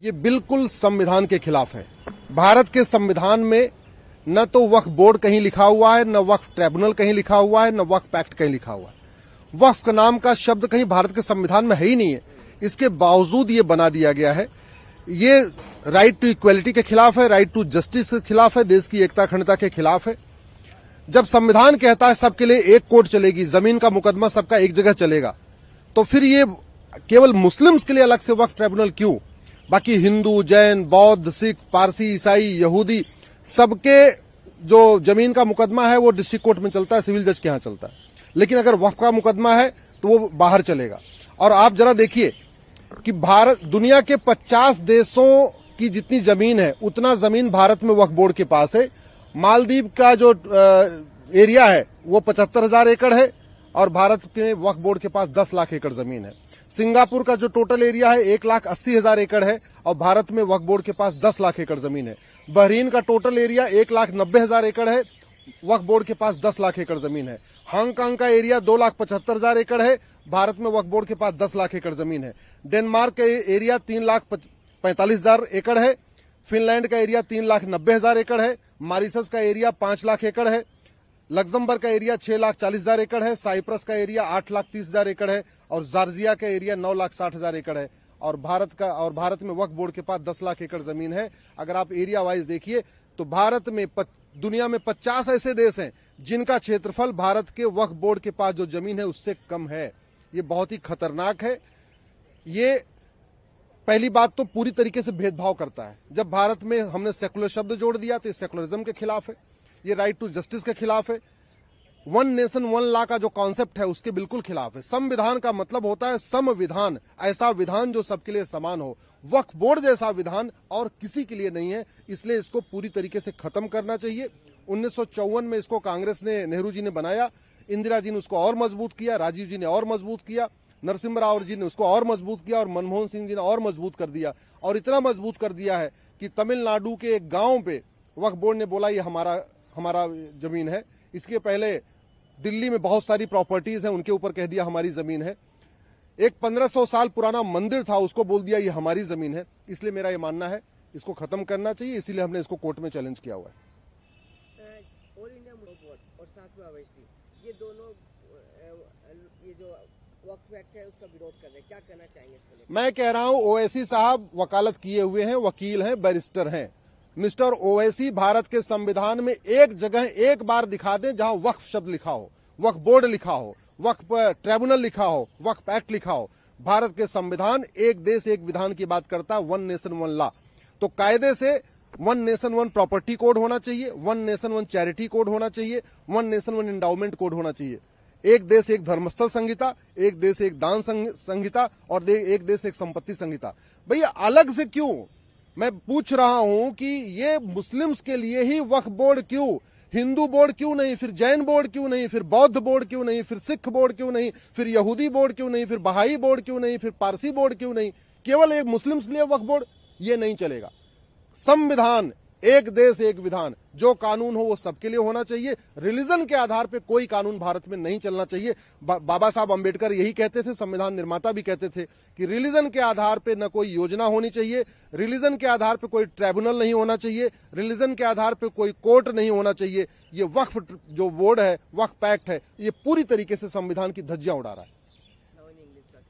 ये बिल्कुल संविधान के खिलाफ है। भारत के संविधान में न तो वक्फ बोर्ड कहीं लिखा हुआ है, न वक्फ ट्रिब्यूनल कहीं लिखा हुआ है, न वक्फ एक्ट कहीं लिखा हुआ है। वक्फ का नाम का शब्द कहीं भारत के संविधान में है ही नहीं है। इसके बावजूद ये बना दिया गया है। ये राइट टू इक्वलिटी के खिलाफ है, राइट टू जस्टिस के खिलाफ है, देश की एकता अखंडता के खिलाफ है। जब संविधान कहता है सबके लिए एक कोर्ट चलेगी, जमीन का मुकदमा सबका एक जगह चलेगा, तो फिर ये केवल मुस्लिम्स के लिए अलग से वक्फ ट्रिब्यूनल क्यों? बाकी हिंदू, जैन, बौद्ध, सिख, पारसी, ईसाई, यहूदी सबके जो जमीन का मुकदमा है वो डिस्ट्रिक्ट कोर्ट में चलता है, सिविल जज के यहां चलता है। लेकिन अगर वक्फ का मुकदमा है तो वो बाहर चलेगा। और आप जरा देखिए कि भारत दुनिया के 50 देशों की जितनी जमीन है उतना जमीन भारत में वक्फ बोर्ड के पास है। मालदीव का जो एरिया है वो 75,000 एकड़ है और भारत के वक्फ बोर्ड के पास 10 लाख एकड़ जमीन है। सिंगापुर का जो टोटल एरिया है 1,80,000 एकड़ है और भारत में वक्फ बोर्ड के पास 10 लाख एकड़ जमीन है। बहरीन का टोटल एरिया 1,90,000 एकड़ है, वक्फ बोर्ड के पास 10 लाख एकड़ जमीन है। हांगकांग का एरिया 2,75,000 एकड़ है, भारत में वक्फ बोर्ड के पास 10 लाख एकड़ जमीन है। डेनमार्क का एरिया 3,45,000 एकड़ है। फिनलैंड का एरिया 3,90,000 एकड़ है। मॉरिशस का एरिया 5 लाख एकड़ है। लग्जमबर्ग का एरिया 6,40,000 एकड़ है। साइप्रस का एरिया 8,30,000 एकड़ है और जॉर्जिया का एरिया 9,60,000 एकड़ है। और भारत में वक्फ बोर्ड के पास 10 लाख एकड़ जमीन है। अगर आप एरिया वाइज देखिए तो भारत में दुनिया में 50 ऐसे देश हैं जिनका क्षेत्रफल भारत के वक्फ बोर्ड के पास जो जमीन है उससे कम है। ये बहुत ही खतरनाक है। ये पहली बात तो पूरी तरीके से भेदभाव करता है। जब भारत में हमने सेकुलर शब्द जोड़ दिया तो ये सेकुलरिज्म के खिलाफ है, ये राइट टू जस्टिस के खिलाफ है, वन नेशन वन लॉ का जो कॉन्सेप्ट है उसके बिल्कुल खिलाफ है। संविधान का मतलब होता है संविधान, ऐसा विधान जो सबके लिए समान हो। वक्फ बोर्ड जैसा विधान और किसी के लिए नहीं है, इसलिए इसको पूरी तरीके से खत्म करना चाहिए। 1954 में इसको कांग्रेस ने, नेहरू जी ने बनाया, इंदिरा जी ने उसको और मजबूत किया, राजीव जी ने और मजबूत किया, नरसिम्हा राव जी ने उसको और मजबूत किया और मनमोहन सिंह जी ने और मजबूत कर दिया। और इतना मजबूत कर दिया है कि तमिलनाडु के एक गांव पे वक्फ बोर्ड ने बोला ये हमारा जमीन है। इसके पहले दिल्ली में बहुत सारी प्रॉपर्टीज हैं, उनके ऊपर कह दिया हमारी जमीन है। एक 1500 साल पुराना मंदिर था, उसको बोल दिया ये हमारी जमीन है। इसलिए मेरा ये मानना है इसको खत्म करना चाहिए, इसीलिए हमने इसको कोर्ट में चैलेंज किया हुआ है। ऑल इंडिया बोर्ड और साथ में ओवैसी, ये दोनों ये जो वक्फ एक्ट है उसका विरोध कर रहे हैं, क्या कहना चाहेंगे इसके लिए? मैं कह रहा हूं ओवैसी साहब वकालत किए हुए हैं, वकील हैं, बैरिस्टर हैं। मिस्टर ओवैसी भारत के संविधान में एक जगह एक बार दिखा दें जहां वक्फ शब्द लिखा हो, वक्फ बोर्ड लिखा हो, वक्फ ट्रिब्यूनल लिखा हो, वक्फ एक्ट लिखा हो। भारत के संविधान एक देश एक विधान की बात करता है, वन नेशन वन लॉ। तो कायदे से one nation one property code होना चाहिए, one nation one charity code होना चाहिए, one nation one endowment code होना चाहिए। एक देश एक धर्मस्थल संहिता, एक देश एक दान संहिता और एक देश एक संपत्ति संहिता। भैया अलग से क्यों? मैं पूछ रहा हूं कि ये मुस्लिम्स के लिए ही वक्फ बोर्ड क्यों? हिंदू बोर्ड क्यों नहीं? फिर जैन बोर्ड क्यों नहीं? फिर बौद्ध बोर्ड क्यों नहीं? फिर सिख बोर्ड क्यों नहीं? फिर यहूदी बोर्ड क्यों नहीं? फिर बहाई बोर्ड क्यों नहीं? फिर पारसी बोर्ड क्यों नहीं? केवल एक मुस्लिम्स के लिए वक्फ बोर्ड? ये नहीं चलेगा। संविधान, एक देश एक विधान, जो कानून हो वो सबके लिए होना चाहिए। रिलीजन के आधार पे कोई कानून भारत में नहीं चलना चाहिए। बाबा साहब अंबेडकर यही कहते थे, संविधान निर्माता भी कहते थे कि रिलीजन के आधार पे न कोई योजना होनी चाहिए, रिलीजन के आधार पे कोई ट्रिब्यूनल नहीं होना चाहिए, रिलीजन के आधार पे कोई कोर्ट नहीं होना चाहिए। ये वक्फ जो बोर्ड है, वक्फ एक्ट है, ये पूरी तरीके से संविधान की धज्जियां उड़ा रहा है।